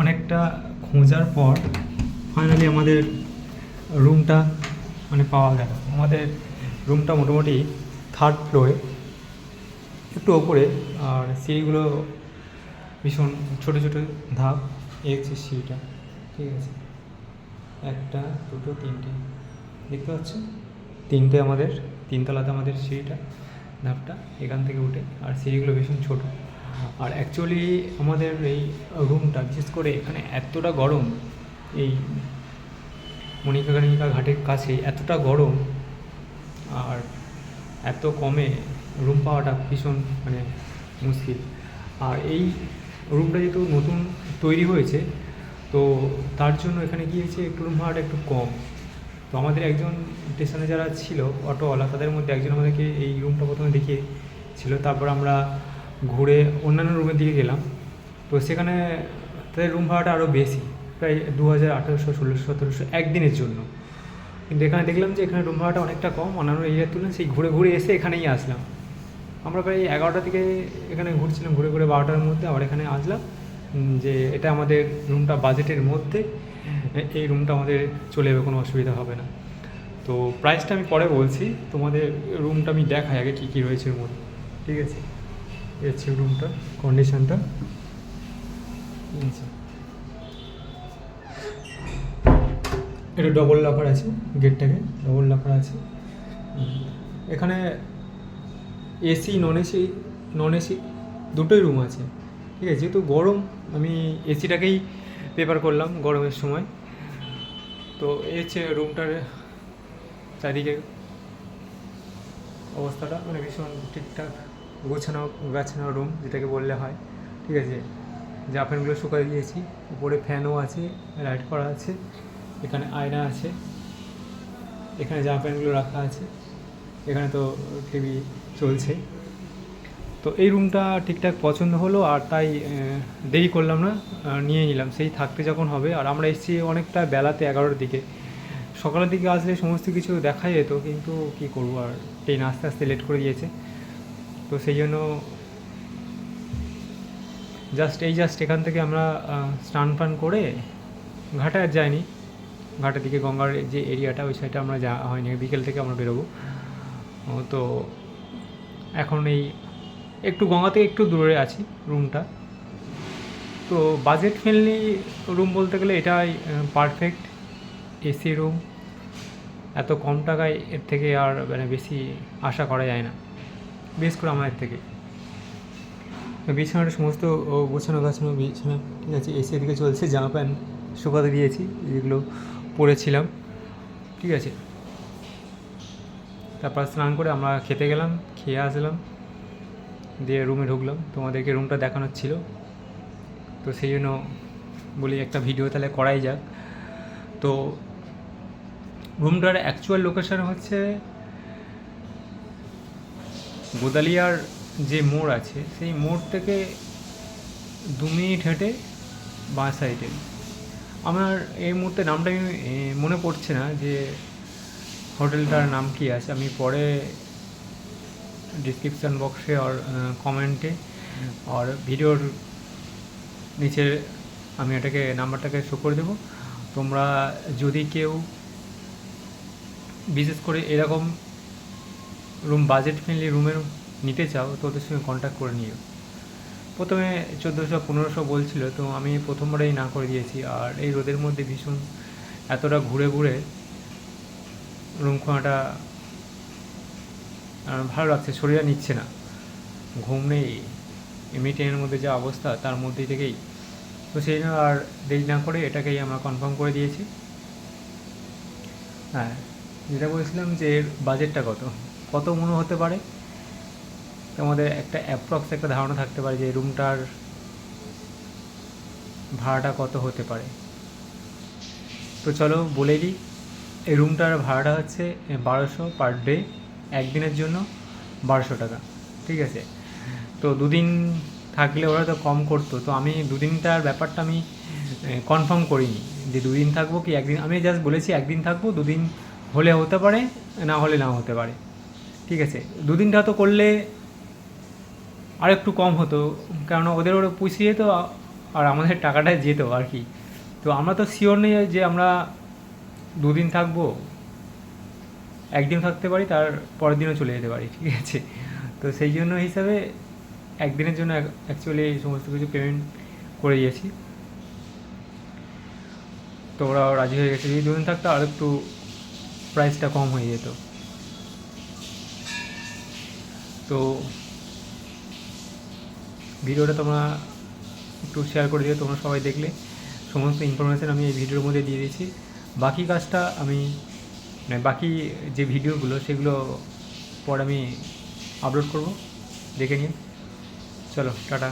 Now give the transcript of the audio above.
অনেকটা খোঁজার পর ফাইনালি আমাদের রুমটা মানে পাওয়া গেল। আমাদের রুমটা মোটামুটি 3rd ফ্লোরে, একটু ওপরে, আর সিঁড়িগুলো ভীষণ ছোটো ছোটো ধাপ। এই হচ্ছে সিঁড়িটা, ঠিক আছে, 1 2 3টে দেখতে পাচ্ছ, 3টে আমাদের 3তলাতে আমাদের সিঁড়িটা, ধাপটা এখান থেকে উঠে, আর সিঁড়িগুলো ভীষণ ছোটো। আর অ্যাকচুয়ালি আমাদের এই রুমটা বিশেষ করে এখানে এতটা গরম, এই মণিকা ঘাটের কাছে এতটা গরম, আর এত কমে রুম পাওয়াটা ভীষণ মানে মুশকিল। আর এই রুমটা যেহেতু নতুন তৈরি হয়েছে, তো তার জন্য এখানে গিয়েছে একটু রুম ভাড়াটা একটু কম। তো আমাদের একজন স্টেশনে যারা ছিল অটোওয়ালা, তাদের মধ্যে একজন আমাদেরকে এই রুমটা প্রথমে দেখিয়েছিল। তারপর আমরা ঘুরে অন্যান্য রুমের দিকে গেলাম, তো সেখানে তাদের রুম ভাড়াটা আরও বেশি, প্রায় 2000, 1800, 1600, 1700 একদিনের জন্য। কিন্তু এখানে দেখলাম যে এখানে রুম ভাড়াটা অনেকটা কম অন্যান্য এরিয়ার তুলনায়। সেই ঘুরে ঘুরে এসে এখানেই আসলাম। আমরা প্রায় 11টা থেকে এখানে ঘুরছিলাম, ঘুরে ঘুরে 12টার মধ্যে আবার এখানে আসলাম, যে এটা আমাদের রুমটা বাজেটের মধ্যে, এই রুমটা আমাদের চলে যাবে, কোনো অসুবিধা হবে না। তো প্রাইসটা আমি পরে বলছি, তোমাদের রুমটা আমি দেখাই আগে কী কী রয়েছে এর মধ্যে, ঠিক আছে। এই হচ্ছে রুমটা, কন্ডিশনটা, ঠিক আছে। এটা ডবল লকার আছে, গেটটাকে ডবল লকার আছে। এখানে এসি নন এসি দুটোই রুম আছে, ঠিক আছে। যেহেতু গরম, আমি এসিটাকেই প্রেফার করলাম গরমের সময়। তো এই হচ্ছে রুমটার চারিদিকে অবস্থাটা, মানে ভীষণ ঠিকঠাক গাছানো রুম যেটাকে বললে হয়, ঠিক আছে। জামা শুকাই দিয়েছি, উপরে ফ্যানও আছে, লাইট করা আছে, এখানে আয়না আছে, এখানে জামা প্যান্টগুলো রাখা আছে, এখানে তো টিভি চলছে। তো এই রুমটা ঠিকঠাক পছন্দ হলো, আর তাই দেরি করলাম না, নিয়ে নিলাম। সেই থাকতে যখন হবে, আর আমরা এসেছি অনেকটা বেলাতে, 11টার দিকে। সকালের দিকে আসলে সমস্ত কিছু দেখা যেত, কিন্তু কী করবো, আর ট্রেন আস্তে আস্তে লেট করে দিয়েছে। তো সেই জন্য জাস্ট এখান থেকে আমরা স্নান ফান করে, ঘাটে আর যাইনি, ঘাটের দিকে গঙ্গার যে এরিয়াটা ওই সাইডে আমরা যাওয়া হয়নি, বিকেল থেকে আমরা বেরোবো। তো এখন এই একটু গঙ্গা থেকে একটু দূরে আছি রুমটা। তো বাজেট ফ্রেন্ডলি রুম বলতে গেলে এটাই পারফেক্ট। এসি রুম, এত কম টাকায় এর থেকে আর মানে বেশি আশা করা যায় না, বিশেষ করে আমাদের থেকে। বিছানাটা সমস্ত গোছানো গাছানো বিছানা, ঠিক আছে। এসি এদিকে চলছে, জামা প্যান্ট শুকাতে দিয়েছি, যেগুলো পরেছিলাম, ঠিক আছে। তারপর স্নান করে আমরা খেতে গেলাম, খেয়ে আসলাম, দিয়ে রুমে ঢুকলাম। তোমাদেরকে রুমটা দেখানোর ছিল, তো সেই জন্য বলি একটা ভিডিও তাহলে করাই যাক। তো রুমটার অ্যাকচুয়াল লোকেশান হচ্ছে গোদালিয়ার যে মোড় আছে, সেই মোড় থেকে 2 মিনিট হেঁটে বাঁ সাইডে। আমার এই মুহূর্তে নামটা আমি মনে পড়ছে না যে হোটেলটার নাম কি আছে, আমি পরে ডিসক্রিপশান বক্সে আর কমেন্টে আর ভিডিওর নিচে আমি এটাকে নাম্বারটাকে শো করে দেবো। তোমরা যদি কেউ বিশেষ করে এরকম রুম বাজেট ফ্রেন্ডলি রুমের নিতে চাও, তো ওদের সঙ্গে কন্ট্যাক্ট করে নিও। প্রথমে 1400-1500 বলছিল, তো আমি প্রথমবারেই না করে দিয়েছি। আর এই রোদের মধ্যে ভীষণ এতটা ঘুরে ঘুরে রুম খোঁয়াটা ভালো লাগছে, শরীরে নিচ্ছে না, ঘুম নেই, এমনি ট্রেনের মধ্যে যা অবস্থা তার মধ্যেই থেকেই। তো সেই জন্য আর দেরি না করে এটাকেই আমরা কনফার্ম করে দিয়েছি। হ্যাঁ, যেটা বলছিলাম যে এর বাজেটটা কত মনে হতে পারে, তোমাদের একটা অ্যাপ্রক্স একটা ধারণা থাকতে পারে যে রুমটার ভাড়াটা কত হতে পারে। তো চলো বলে দিই, এই রুমটার ভাড়াটা হচ্ছে 1200 পার ডে, একদিনের জন্য 1200 টাকা, ঠিক আছে। তো 2 দিন থাকলে ওরা তো কম করতো, তো আমি 2 দিনটার ব্যাপারটা আমি কনফার্ম করিনি যে 2 দিন থাকবো কি 1 দিন। আমি জাস্ট বলেছি 1 দিন থাকবো, 2 দিন হলে হতে পারে, না হলে নাও হতে পারে, ঠিক আছে। 2 দিনটা তো করলে আর একটু কম হতো, কেননা ওরা পুষিয়ে তো আর আমাদের টাকাটা যেত আর কি। তো আমরা তো শিওর নেই যে আমরা 2 দিন থাকবো, একদিন থাকতে পারি, তার পরের দিনও চলে যেতে পারি, ঠিক আছে। তো সেই জন্য হিসাবে একদিনের জন্য অ্যাকচুয়ালি সমস্ত কিছু পেমেন্ট করে দিয়েছি। তো ওরাও রাজি হয়ে গেছে, যদি 2 দিন থাকতো আর একটু প্রাইসটা কম হয়ে যেত। তো ভিডিওটা তোমরা একটু শেয়ার করে দিও, তোমরা সবাই দেখলে। সমস্ত ইনফরমেশান আমি এই ভিডিওর মধ্যে দিয়ে দিয়েছি। বাকি কাজটা আমি মানে বাকি যে ভিডিওগুলো সেগুলো পর আমি আপলোড করব, দেখে নিয়ে। চলো টাটা।